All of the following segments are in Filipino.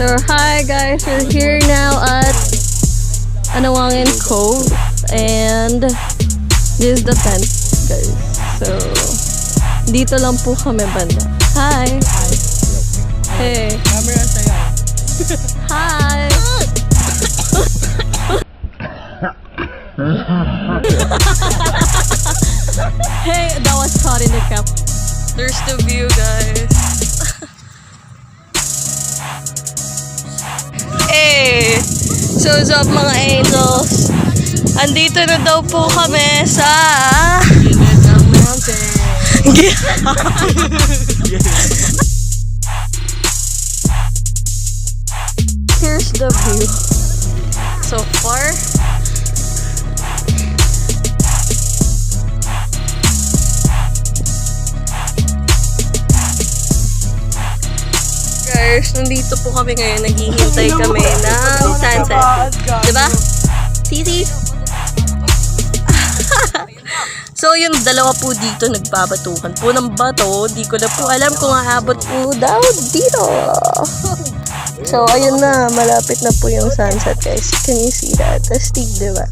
So hi guys, we're here now at Anawangin Cove and this is the tent guys. So dito lang po kami banda. Hi! Hey! Camera sa'yo. Hi! Hey, that was caught in the cap. There's the view guys. Hey! So what's up mga angels? Andito na daw po kami sa Here's the view so far. Guys, nandito po kami ngayon. Naghihintay kami ng sunset. Diba? Sisi? So, yung dalawa po dito nagbabatukan po ng bato. Di ko na po alam kung aabot po daw dito. So, ayun na. Malapit na po yung sunset, guys. Can you see that? Astig, diba?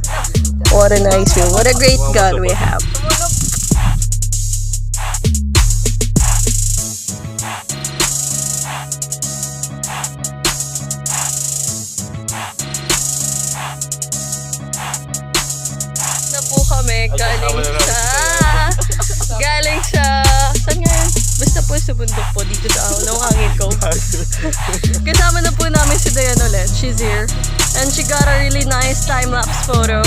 What a nice view. What a great God we have. Kami galing sa saan nga yun? Basta po sa bundok po dito sa Anawangin Cove. Kasama na po namin si Dayan ulit. She's here and she got a really nice time-lapse photo.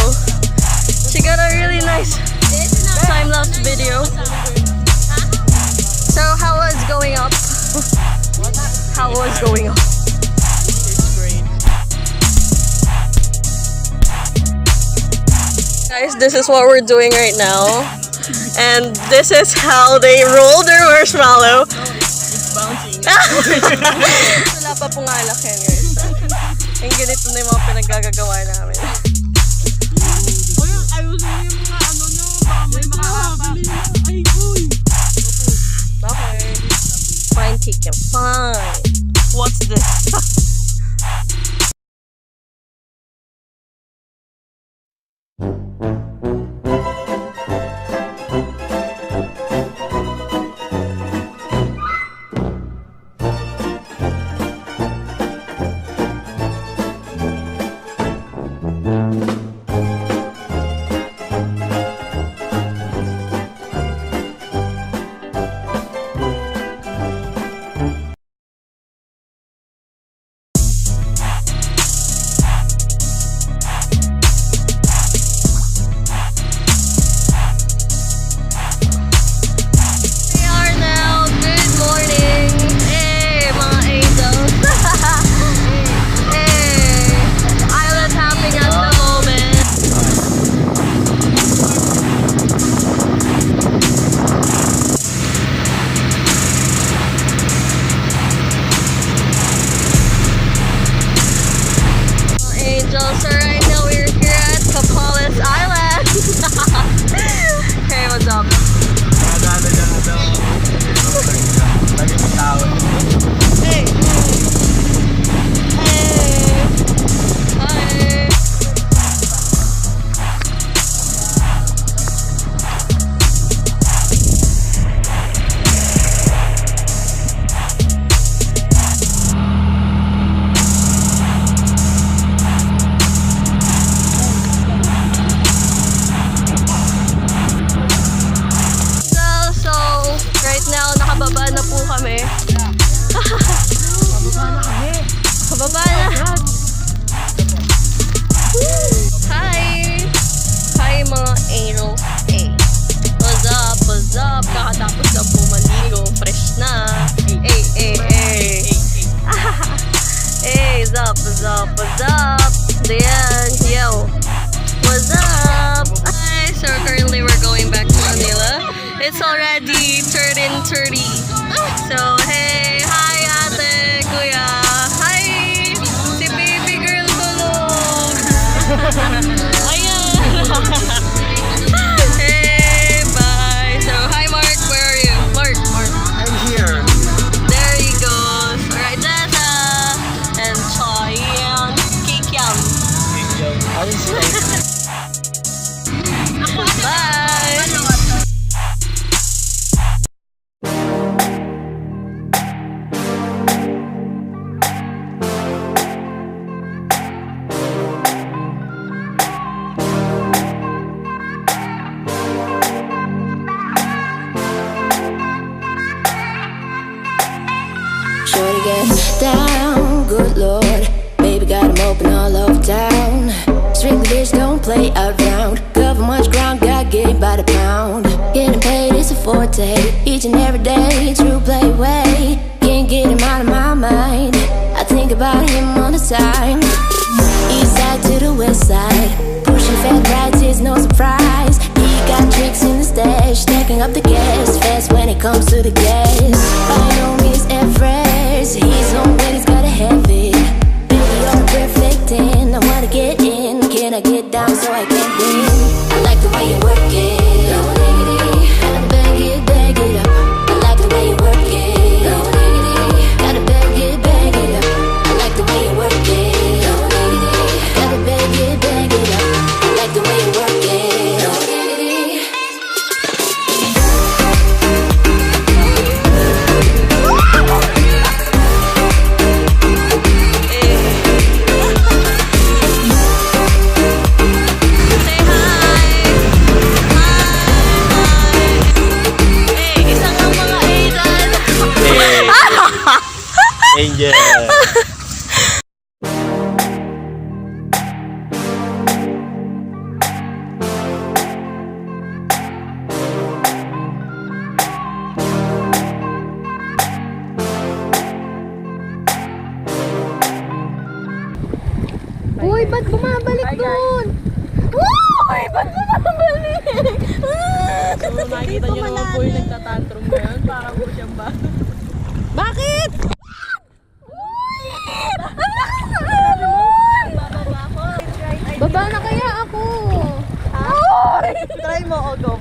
She got a really nice time-lapse video. So how was going up? How was going up? Guys, this is what we're doing right now. And this is how they roll their marshmallow. It's bouncing. Wala pa pong alak yan, guys. Yung ganito na yung mga pinaggagawa namin. Ayusin mo yung mga ano nyo. Baka may makakabili. Ay, uy. Okay. Fine, Kiki. Fine. What's this? So right now we're here at Kapalis Island. Hey, what's up? Hey. Hey. Hi. Nakababa na po kami. Kababa na. Hi! Hi mga angels. Hey. What's up? What's up? Kakatapos lang po maligo. Fresh na. Hey, hey, hey. Hey, what's up? What's up? What's up? Dayan, yo. What's up? Hi! So currently we're going back to Manila. It's already 30. So, hey! Hi, ate! Kuya! Hi! Si baby girl tulog! Ayan! Hey! Bye! So, hi Mark! Where are you? Mark! I'm here. There he goes! Alright, Tessa! And don't play around. Cover much ground, got game by the pound. Getting paid is a forte, each and every day, true play way. Can't get him out of my mind, I think about him all the time. East side to the west side, pushing fat rides is no surprise. He got tricks in the stash, stacking up the gas fast when it comes to the gas. By no means average, he's on when he's gotta have it. Baby, you're a perfect 10, I wanna get in. Can I get down so I can win? I like the way you work it. Go diggity, bag it up. I like the way you work it. Go diggity, gotta bag it up. I like the way you work it. Go diggity, gotta bag it up. I like the way you work it. Go diggity. Say hi! Hi! Hey, isa kang mga Aidan! Angel. Uy, ba't bumabalik doon? Uy, ba't bumabalik? So, nakikita niyo naman po yung nagtatantrum ngayon. Parang po siyang ba? Bakit? Ang lakas na alon! Baba na kaya ako. Try mo, Ogo.